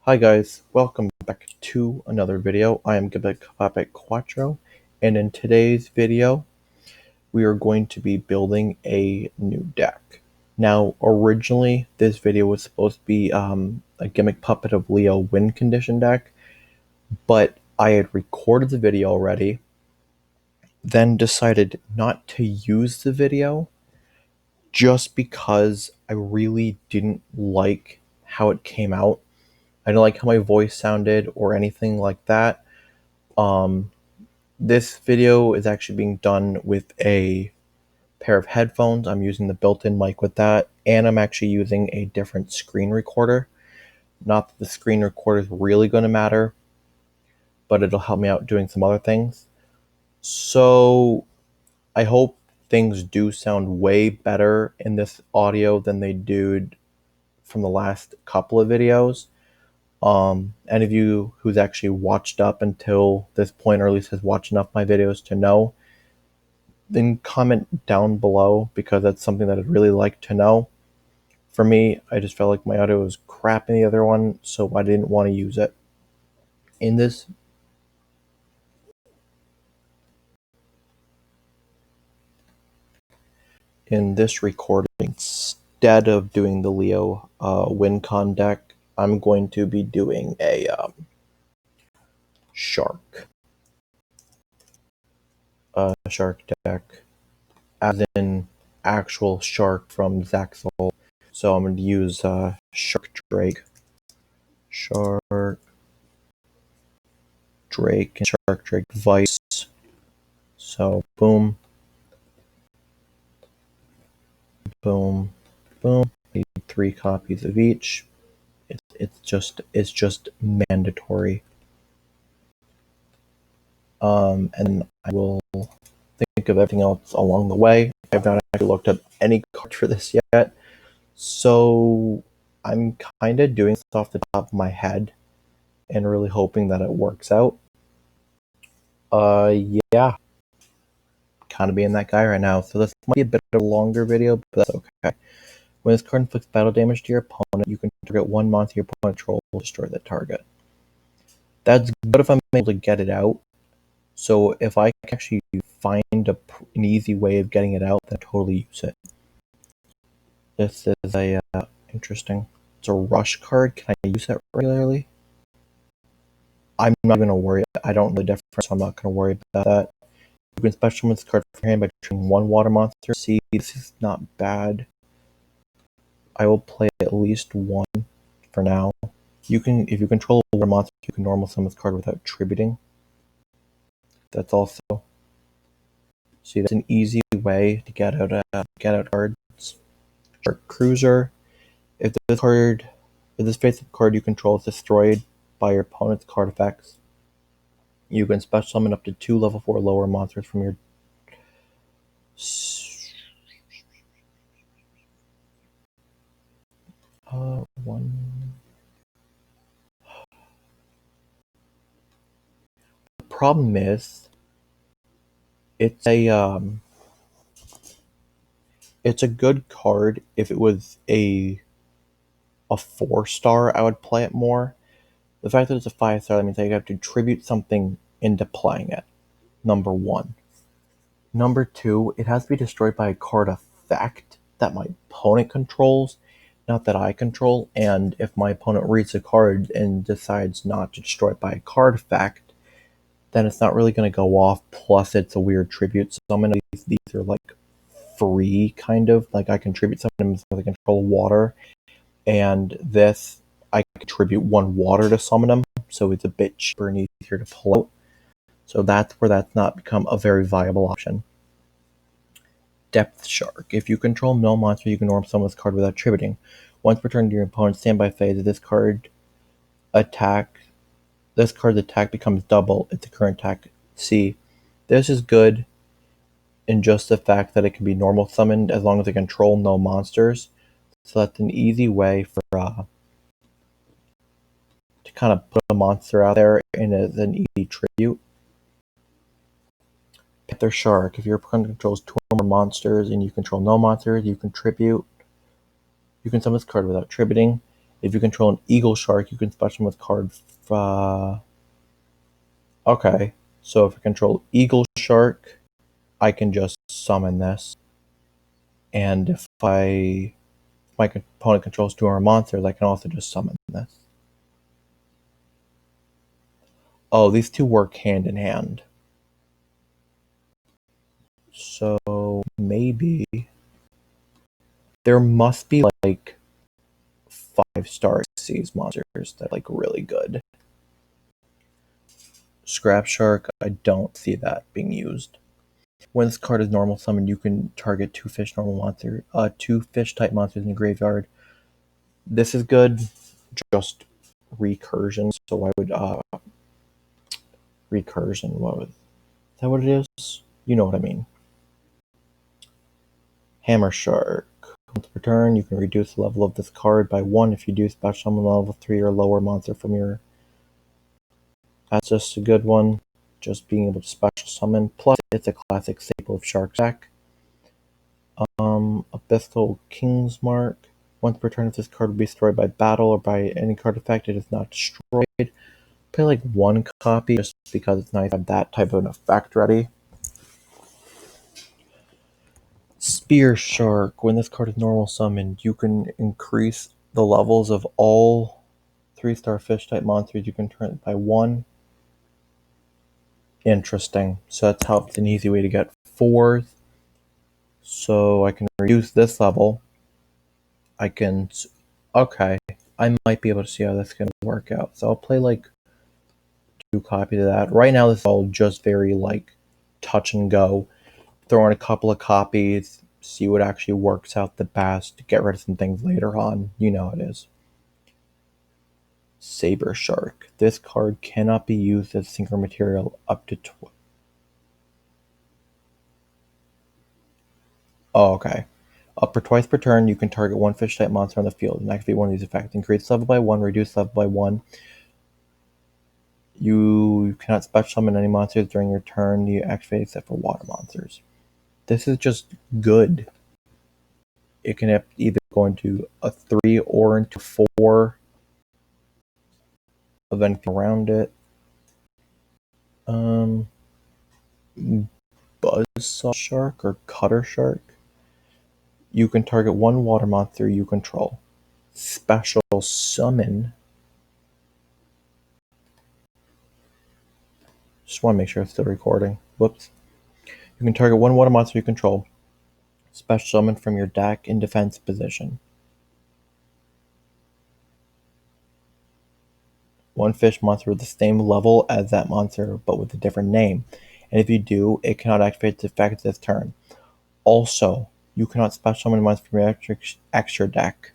Hi guys, welcome back to another video. I am Gimmick Quattro, and in today's video, we are going to be building a new deck. Now, originally, this video was supposed to be a Gimmick Puppet of Leo win condition deck, but I had recorded the video already, then decided not to use the video just because I really didn't like how it came out. I didn't like how my voice sounded or anything like that. This video is actually being done with a pair of headphones. I'm using the built-in mic with that, and I'm actually using a different screen recorder. Not that the screen recorder is really going to matter, but it'll help me out doing some other things. So I hope things do sound way better in this audio than they did from the last couple of videos. Any of you who's actually watched up until this point, or at least has watched enough of my videos to know, then comment down below, because that's something that I'd really like to know. For me, I just felt like my audio was crap in the other one, so I didn't want to use it. In this recording, instead of doing the Leo WinCon deck, I'm going to be doing a shark deck, as in actual shark from Zexal. So I'm going to use Shark Drake, and Shark Drake Vice. So boom, boom, boom. Need 3 copies of each. It's just mandatory. And I will think of everything else along the way. I've not actually looked up any cards for this yet, so I'm kind of doing this off the top of my head and really hoping that it works out. Yeah, kind of being that guy right now. So this might be a bit of a longer video, but that's okay. When this card inflicts battle damage to your opponent, you can target one monster your opponent controls to destroy that target. That's good if I'm able to get it out. So if I can actually find an easy way of getting it out, then I totally use it. This is a interesting. It's a rush card. Can I use it regularly? I'm not going to worry. I don't know the difference, so I'm not going to worry about that. You can special summon this card from your hand by trading 1 water monster. See, this is not bad. I will play at least 1 for now. You can, if you control a water monster, you can normal summon this card without tributing. That's also, see, that's an easy way to get out cards. Shark Cruiser. If this face-up card you control is destroyed by your opponent's card effects, you can special summon up to 2 level 4 lower monsters from your one. The problem is, it's a good card. If it was a 4-star, I would play it more. The fact that it's a 5-star, that means I have to tribute something into playing it. Number 1. Number 2, it has to be destroyed by a card effect that my opponent controls, not that I control. And if my opponent reads a card and decides not to destroy it by a card effect, then it's not really going to go off. Plus, it's a weird tribute summon. These are like free, kind of. Like, I contribute something with the control of water, and this, I contribute 1 water to summon them, so it's a bit cheaper and easier to pull out. So that's where that's not become a very viable option. Depth Shark. If you control no monster, you can normal summon this card without tributing. Once returned to your opponent's standby phase, this card's attack becomes double its current attack. See, this is good in just the fact that it can be normal summoned as long as it control no monsters. So that's an easy way for to kind of put a monster out there and as an easy tribute. Panther Shark. If your opponent controls 2 or more monsters and you control no monsters, you can tribute. You can summon this card without tributing. If you control an eagle shark, you can special summon with card. Okay, so if I control eagle shark, I can just summon this. And if my opponent controls 2 or more monsters, I can also just summon this. Oh, these two work hand in hand. So maybe there must be like 5-star Xyz monsters that are like really good. Scrap Shark, I don't see that being used. When this card is normal summoned, you can target 2 fish normal monster, 2 fish type monsters in the graveyard. This is good, just recursion. So why would recursion? Is that what it is? You know what I mean. Hammer Shark. Once per turn, you can reduce the level of this card by 1 if you do special summon a level 3 or lower monster from your. That's just a good one. Just being able to special summon. Plus, it's a classic staple of Shark's deck. Abyssal King's Mark. Once per turn, if this card will be destroyed by battle or by any card effect, it is not destroyed. Play like 1 copy just because it's nice to have that type of an effect ready. Spear Shark. When this card is normal summoned, you can increase the levels of all 3-star fish type monsters. You can turn it by 1. Interesting. So that's how it's an easy way to get 4. So I can reduce this level. I can. Okay. I might be able to see how this can work out. So I'll play like 2 copies of that. Right now, this is all just very like touch and go. Throw in a couple of copies, see what actually works out the best, get rid of some things later on. You know how it is. Saber Shark. This card cannot be used as synchro material up to okay. Up for twice per turn, you can target 1 fish type monster on the field and activate one of these effects. Increase level by 1, reduce level by 1. You cannot special summon any monsters during your turn you activate except for water monsters. This is just good. It can either go into a 3 or into 4 of anything around it. Buzzsaw Shark or Cutter Shark. You can target 1 water monster you control. Special summon. Just want to make sure it's still recording. Whoops. You can target 1 water monster you control. Special summon from your deck in defense position. 1 fish monster with the same level as that monster, but with a different name. And if you do, it cannot activate its effect this turn. Also, you cannot special summon a monster from your extra deck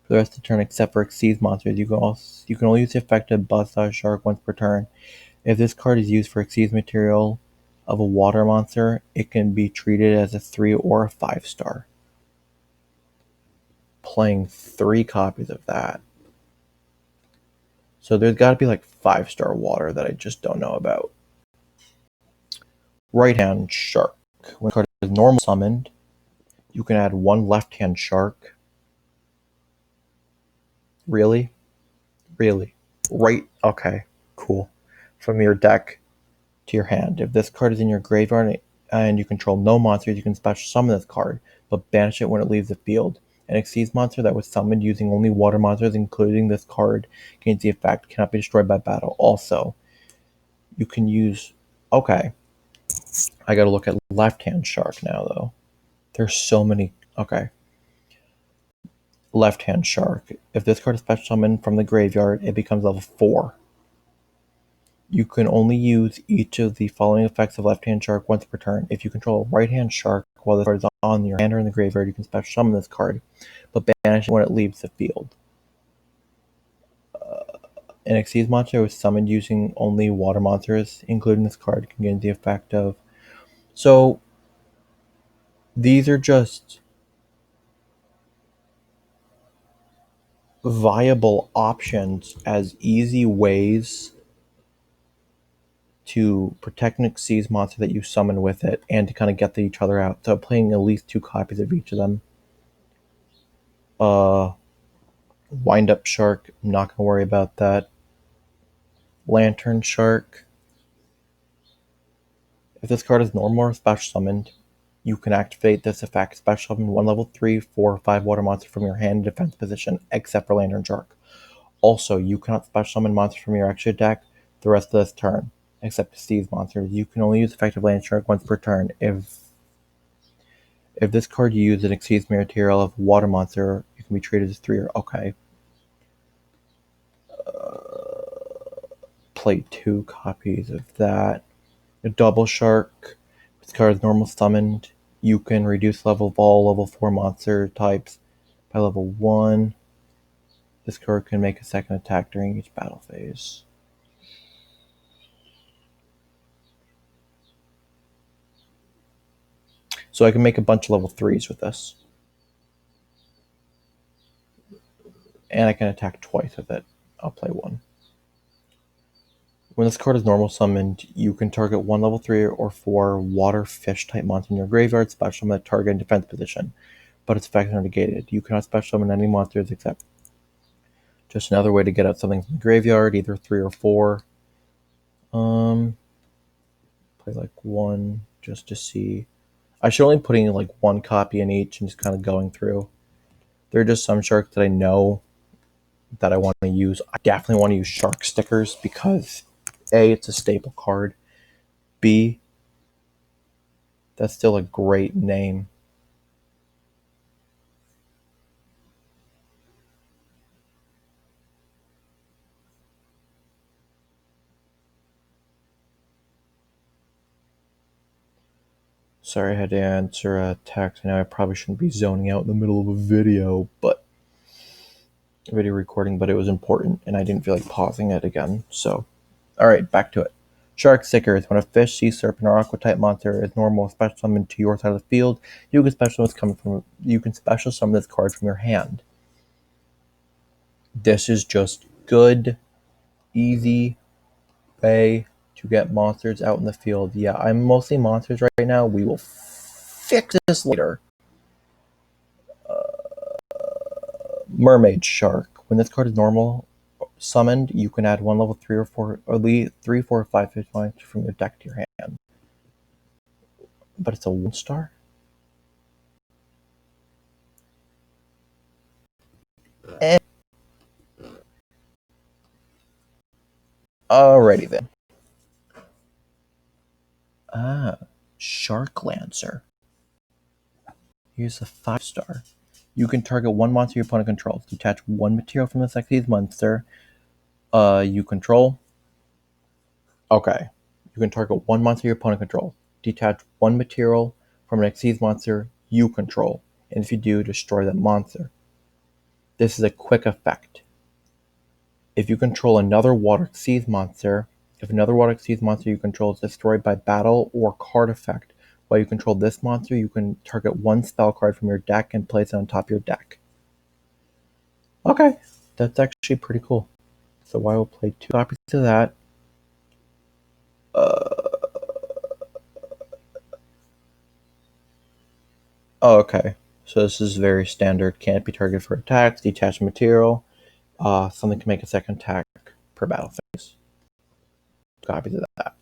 for the rest of the turn except for Xyz monsters. You can only use the effect of Buzzsaw Shark once per turn. If this card is used for Xyz material of a water monster, it can be treated as a 3 or a 5-star. Playing 3 copies of that. So there's got to be like 5-star water that I just don't know about. Right-hand Shark. When the card is normal summoned, you can add 1 left-hand Shark. Really? Really? Right? Okay, cool. From your deck to your hand. If this card is in your graveyard and you control no monsters, you can special summon this card, but banish it when it leaves the field. An Xyz monster that was summoned using only water monsters, including this card, gains the effect, cannot be destroyed by battle. Also, you can use. Okay. I gotta look at left-hand Shark now, though. There's so many. Okay. Left-hand Shark. If this card is special summoned from the graveyard, it becomes level 4. You can only use each of the following effects of left-hand Shark once per turn. If you control a right-hand Shark while the card is on your hand or in the graveyard, you can special summon this card, but banish it when it leaves the field. An Xyz monster was summoned using only water monsters, including this card, can gain the effect of. So, these are just viable options as easy ways to protect an Xyz monster that you summon with it and to kind of get each other out. So playing at least 2 copies of each of them. Wind-up Shark, I'm not going to worry about that. Lantern Shark. If this card is normal or special summoned, you can activate this effect. Special summon 1 level 3, 4, or 5 water monster from your hand in defense position, except for Lantern Shark. Also, you cannot special summon monsters from your extra deck the rest of this turn, except Steve's monsters. You can only use effective Lantern Shark once per turn. If this card you use exceeds material of water monster, you can be treated as 3 or okay. Play 2 copies of that. A Double Shark. This card is normal summoned. You can reduce level of all level 4 monster types by level 1. This card can make a second attack during each battle phase. So I can make a bunch of level 3s with this. And I can attack twice with it. I'll play 1. When this card is normal summoned, you can target 1 level 3 or 4 water fish type monster in your graveyard, special summon that target in defense position, but its effects are negated. You cannot special summon any monsters except just another way to get out something from the graveyard, either 3 or 4. Play like 1 just to see. I should only put in like 1 copy in each and just kind of going through. There are just some sharks that I know that I want to use. I definitely want to use shark stickers because A, it's a staple card. B, that's still a great name. Sorry I had to answer a text. I know I probably shouldn't be zoning out in the middle of a video recording, but it was important and I didn't feel like pausing it again. So, alright, back to it. Shark stickers. When a fish, sea serpent, or aqua type monster is normal special summoned to your side of the field, you can special summon this card from your hand. This is just good, easy way to get monsters out in the field. Yeah, I'm mostly monsters right now. We will fix this later. Mermaid Shark. When this card is normal summoned, you can add 1 level 3 or 4, or 3, 4, or 5 fish monsters from your deck to your hand. But it's a 1-star? Alrighty then. Shark Lancer. Here's a 5-star. You can target 1 monster your opponent controls. Detach 1 material from the Zexal monster you control. Okay. You can target 1 monster your opponent controls. Detach 1 material from an Xyz monster you control. And if you do, destroy that monster. This is a quick effect. If you control another water Xyz monster, if another water Xyz monster you control is destroyed by battle or card effect, while you control this monster, you can target 1 spell card from your deck and place it on top of your deck. Okay, that's actually pretty cool. So I will play 2 copies of that. Oh, okay. So this is very standard. Can't be targeted for attacks, detach material. Something can make a second attack per battle phase. 2 copies of that.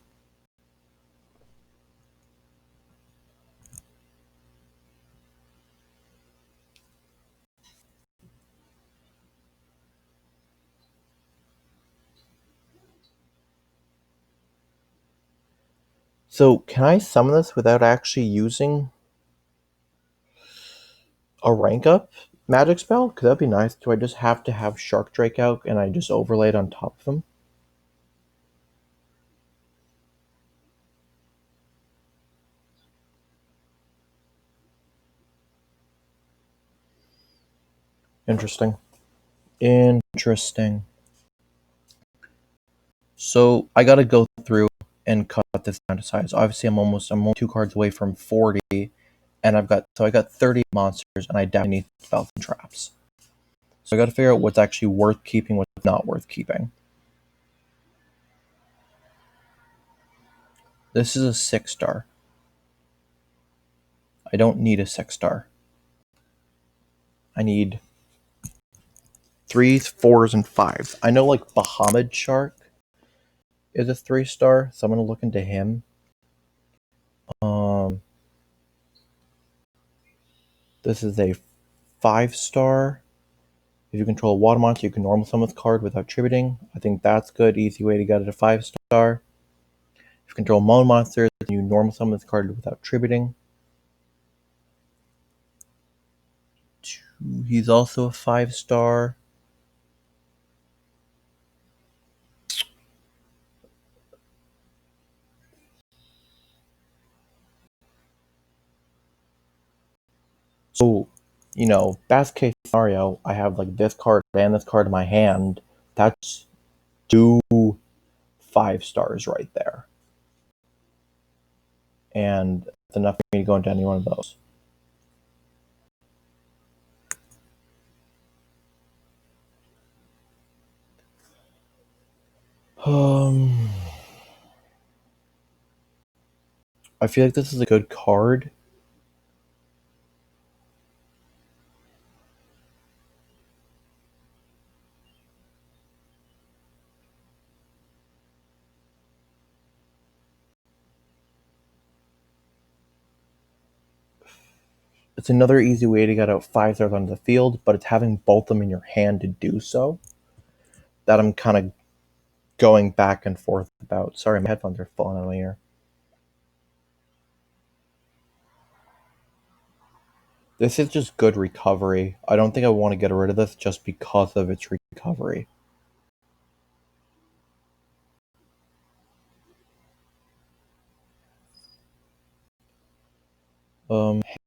So can I summon this without actually using a rank up magic spell? Because that'd be nice. Do I just have to have Shark Drake out and I just overlay it on top of him? Interesting. So I gotta go through and cut this down to size. Obviously I'm only 2 cards away from 40, and I got 30 monsters, and I definitely need spells and traps. So I gotta figure out what's actually worth keeping, what's not worth keeping. This is a 6-star. I don't need a 6-star. I need 3s, 4s, and 5s. I know like Bahamut Shark is a 3-star, so I'm gonna look into him. This is a 5-star. If you control a water monster, you can normal summon this card without tributing. I think that's good. Easy way to get it a 5-star. If you control mono monsters, you normal summon this card without tributing. He's also a 5-star. So, best case scenario, I have like this card and this card in my hand. That's 2 5-stars right there. And it's enough for me to go into any one of those. I feel like this is a good card. It's another easy way to get out 5-stars onto the field, but it's having both of them in your hand to do so that I'm kind of going back and forth about. Sorry, my headphones are falling out of my ear. This is just good recovery. I don't think I want to get rid of this just because of its recovery.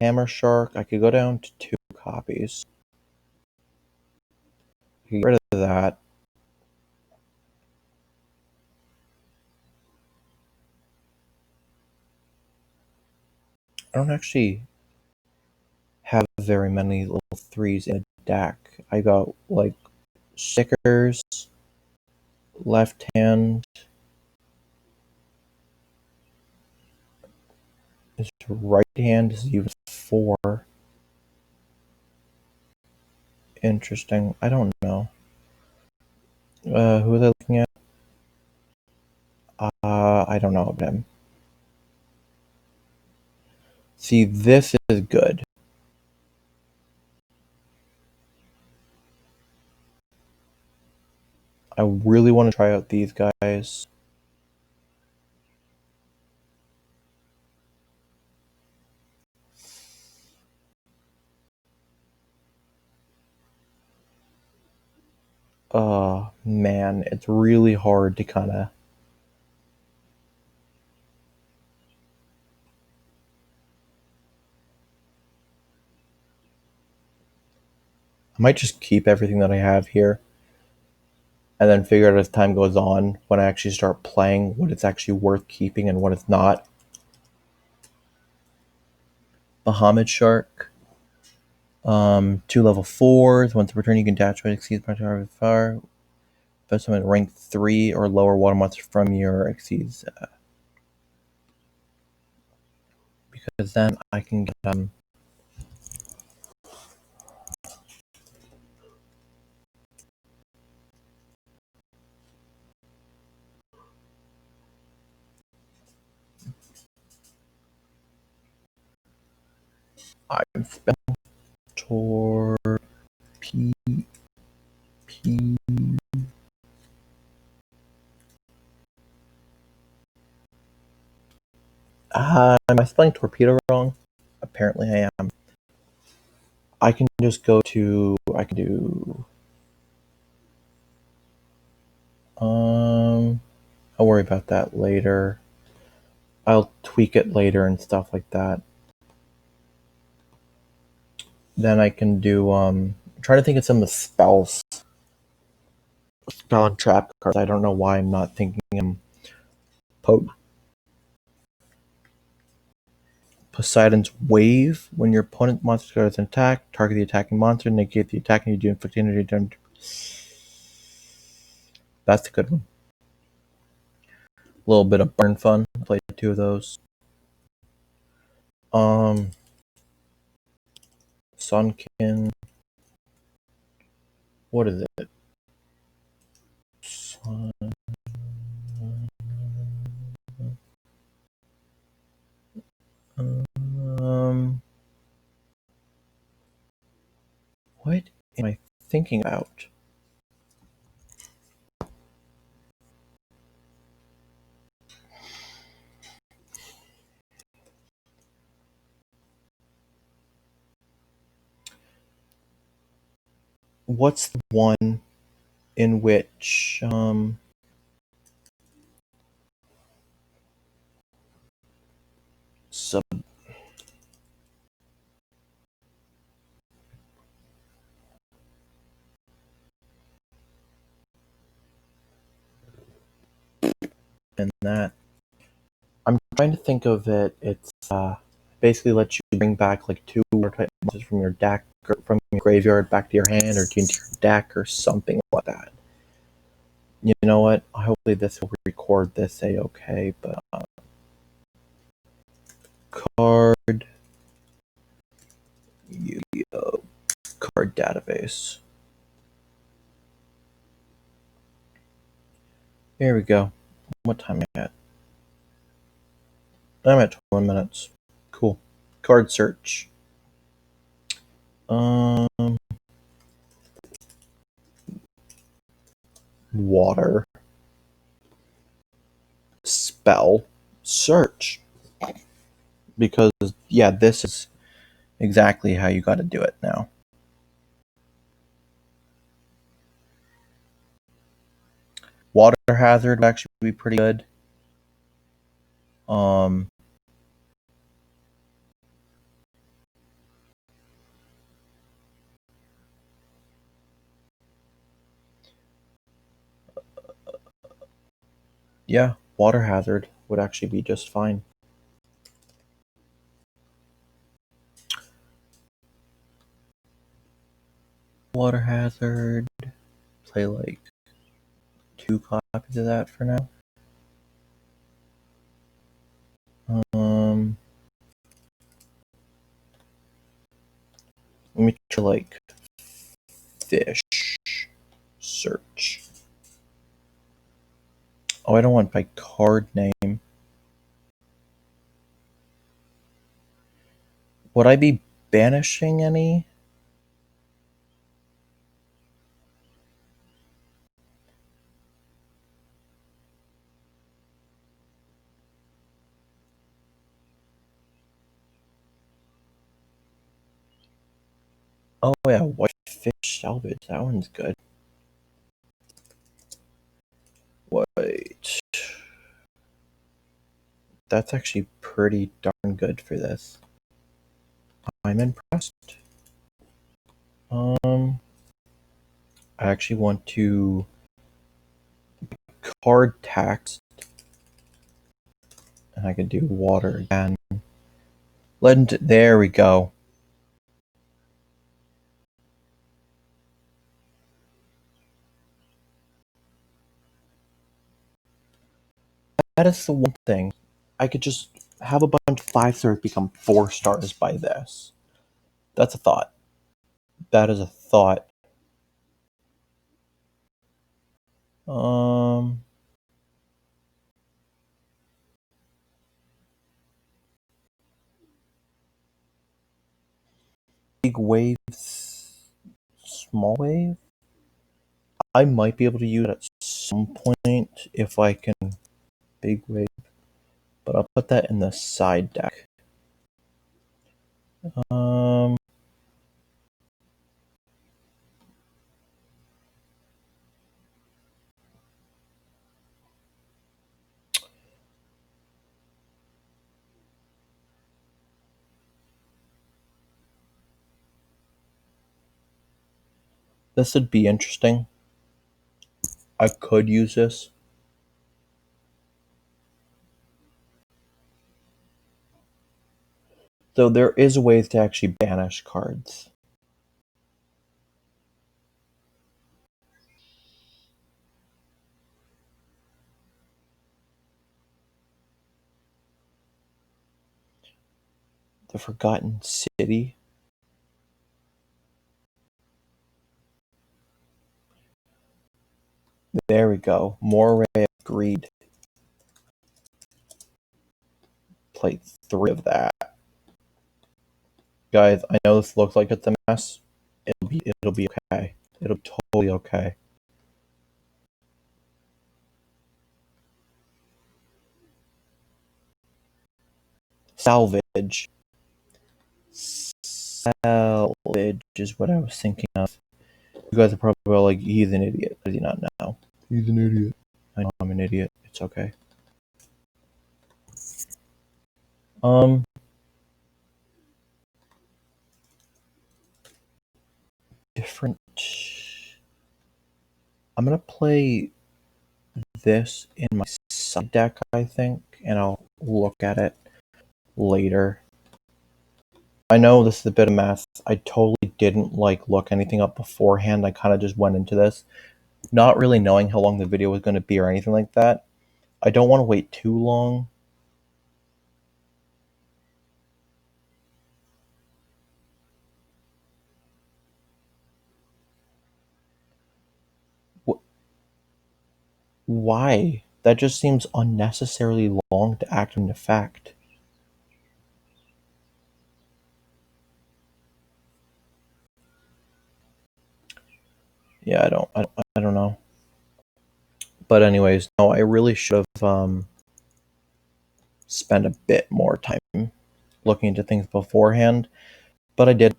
Hammer Shark, I could go down to 2 copies. I could get rid of that. I don't actually have very many little 3s in a deck. I got like Stickers, Left Hand. His right hand is even 4. Interesting. I don't know. Who was I looking at? I don't know about him. See, this is good. I really want to try out these guys. Man, it's really hard to kind of... I might just keep everything that I have here and then figure out as time goes on, when I actually start playing, what it's actually worth keeping and what it's not. Bahamut Shark. 2 level 4s. Once per turn, you can dash when it exceeds my target fire. Best summon rank 3 or lower water monster from your exceeds. Because then I can get I've spent P. Am I spelling torpedo wrong? Apparently I am. I can just go to... I can do... I'll worry about that later. I'll tweak it later and stuff like that. Then I can do... I'm trying to think of some of the spells. Spell and trap cards. I don't know why I'm not thinking Poseidon's Wave. When your opponent monster card is attacked, target the attacking monster, negate the attack, and you do inflict energy damage. That's a good one. A little bit of burn fun. Played 2 of those. Sunkin. What is it? What am I thinking about? What's the one in which sub and that? I'm trying to think of it. It's basically lets you bring back like 2 water type monsters from your deck or from your graveyard back to your hand or into your deck or something like that. You know what? Hopefully this will record this a-okay, but card Yu-Gi-Oh! Card database. Here we go. What time am I at? I'm at 21 minutes. Cool. Card search. Water. Spell. Search. Because, yeah, this is exactly how you gotta do it now. Water hazard would actually be pretty good. Yeah, water hazard would actually be just fine. Water hazard. Play like 2 copies of that for now. Let me try like fish search. Oh, I don't want by card name. Would I be banishing any? Oh yeah, white fish salvage. That one's good. Wait. That's actually pretty darn good for this. I'm impressed. I actually want to card tax, and I can do water again. There we go. That is the one thing. I could just have a bunch of 5-stars become 4-stars by this. That's a thought. That is a thought. Big waves, small wave. I might be able to use it at some point if I can big wave, but I'll put that in the side deck. This would be interesting. I could use this. Though there is ways to actually banish cards. The Forgotten City. There we go. More Ray of Greed. Plate 3 of that. Guys, I know this looks like it's a mess. It'll be okay. It'll be totally okay. Salvage. Salvage is what I was thinking of. You guys are probably like, he's an idiot. Does he not know? He's an idiot. I know I'm an idiot. It's okay. Different. I'm gonna play this in my side deck, I think, and I'll look at it later. I know this is a bit of a mess. I totally didn't look anything up beforehand. I kind of just went into this not really knowing how long the video was going to be or anything like that. I don't want to wait too long. Why? That just seems unnecessarily long to act in effect. Yeah, I don't know. But anyways, no, I really should have spent a bit more time looking into things beforehand, but I did.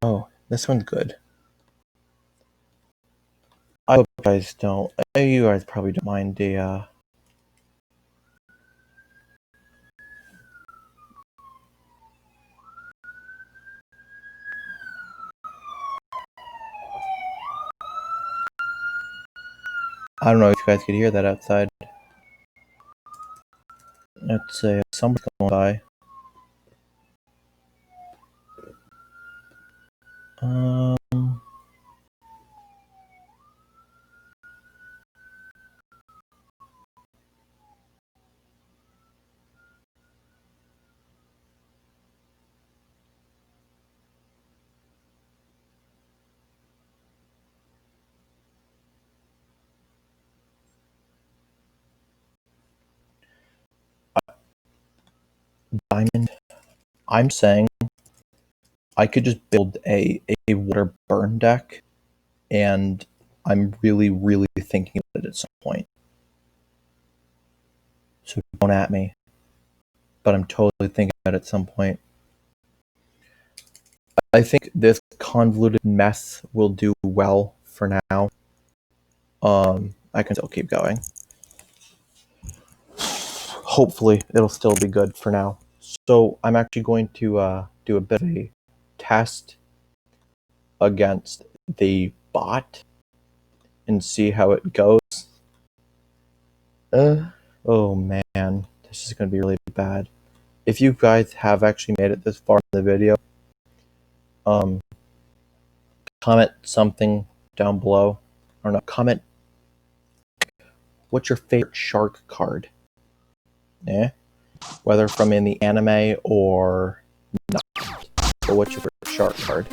Oh, this one's good. I hope you guys don't. You guys probably don't mind the. I don't know if you guys could hear that outside. Let's say somebody's going by. Diamond. I'm saying I could just build a water burn deck, and I'm really thinking about it at some point. So don't at me. But I'm totally thinking about it at some point. I think this convoluted mess will do well for now. I can still keep going. Hopefully, it'll still be good for now. So I'm actually going to do a bit of a test against the bot and see how it goes. Oh man, this is going to be really bad. If you guys have actually made it this far in the video, comment something down below. Or not, comment what's your favorite shark card? Yeah, whether from in the anime or not. But what's your favorite shark card?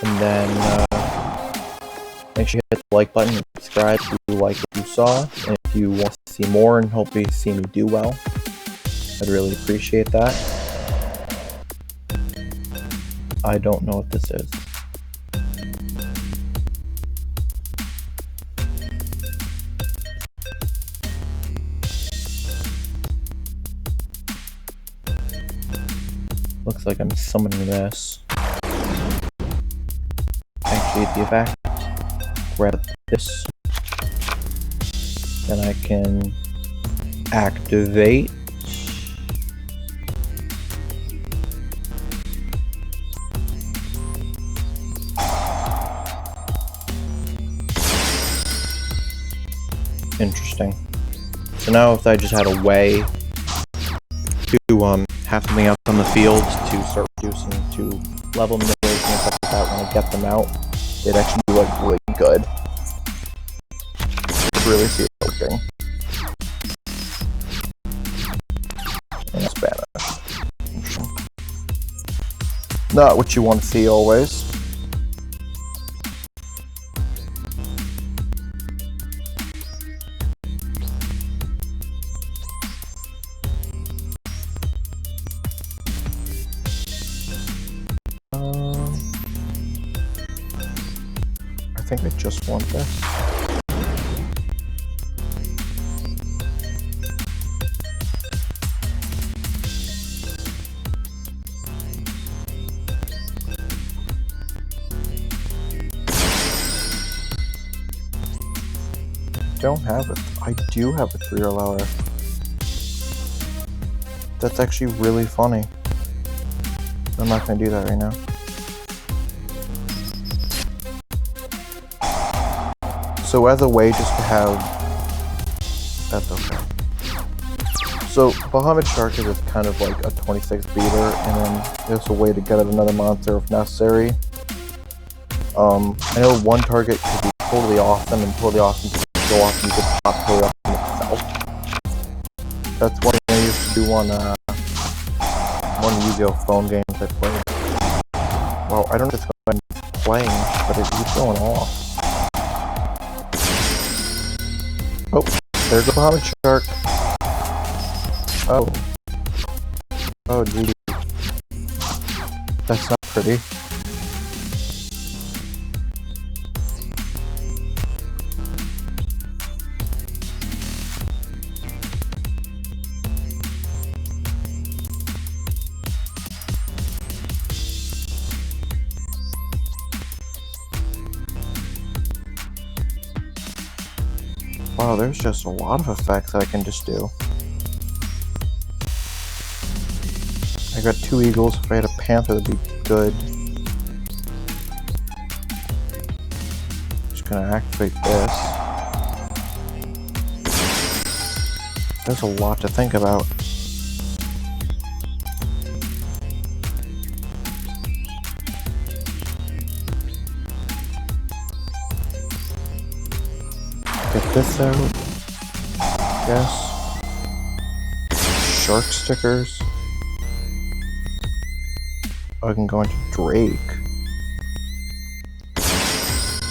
And then make sure you hit the like button and subscribe if you like what you saw. And if you want to see more and hopefully see me do well, I'd really appreciate that. I don't know what this is. Looks like I'm summoning this. Activate the effect. Grab this. Then I can activate. Interesting. So now if I just had a way to have something else on the field to start reducing to level manipulation and stuff like that when I get them out, it actually be like really good. Really see it working. not what you want to see always. I think I just want this. Don't have it. I do have a 3 allower. That's actually really funny. I'm not gonna do that right now. So as a way just to have... That's okay. So Bahamut Shark is kind of like a 26 beater, and then there's a way to get at another monster if necessary. I know one target could be totally awesome, and totally awesome to go off and you could pop totally awesome itself. That's one thing I used to do on one Yu-Gi-Oh phone games I played. Well, I don't know if it's going playing, but it keeps going off. Oh, there's a Bahamut Shark. Oh. Oh, gee. That's not pretty. Wow, there's just a lot of effects that I can just do. I got 2 eagles. If I had a panther, that'd be good. Just gonna activate this. There's a lot to think about. Get this out. Yes. Shark stickers. I can go into Drake.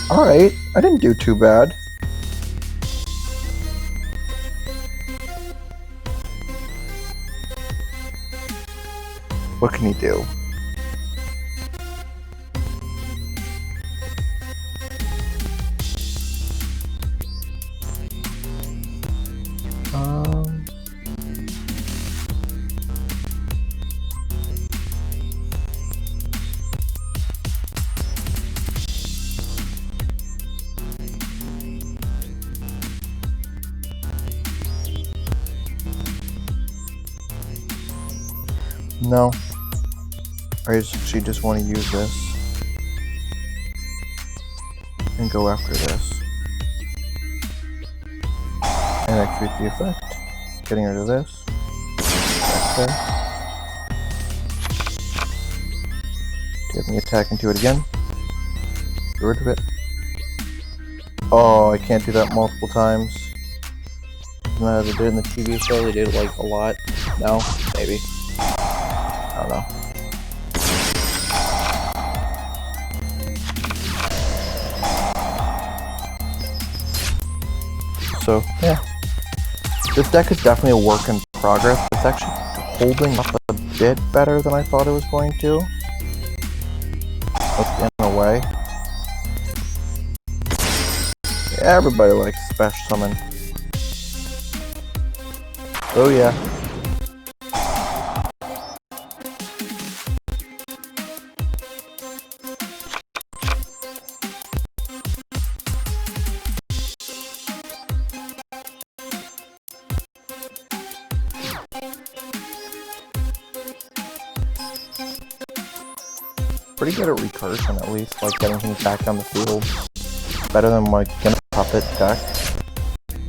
Alright, I didn't do too bad. What can he do? No. I actually just want to use this. And go after this. And activate the effect. Getting rid of this. Okay. Get me attack into it again. Get rid of it. Oh, I can't do that multiple times. Isn't that how they did in the TV show? They did it like a lot. No? Maybe. I don't know. So, yeah. This deck is definitely a work in progress. It's actually holding up a bit better than I thought it was going to. In a way. Everybody likes special summon. Oh yeah. Pretty good at recursion, at least, like getting things back on the field. Better than my Gimmick puppet deck.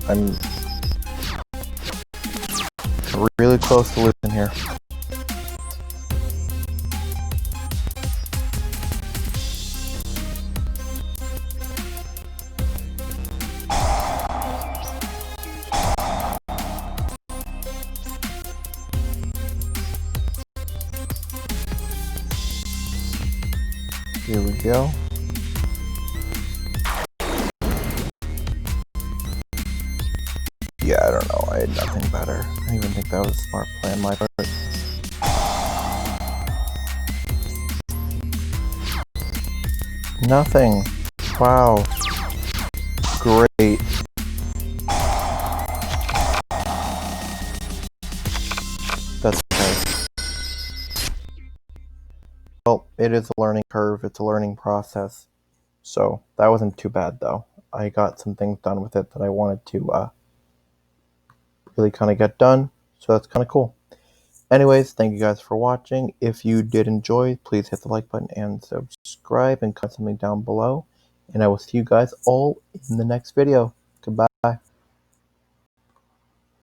I'm really close to losing here. Here we go. Yeah, I don't know. I had nothing better. I didn't even think that was a smart plan on my part. Nothing. Wow. Great. That's okay. Well, it is a learning curve. It's a learning process. So that wasn't too bad, though. I got some things done with it that I wanted to really kind of get done. So that's kind of cool. Anyways, thank you guys for watching. If you did enjoy, please hit the like button and subscribe and comment something down below. And I will see you guys all in the next video.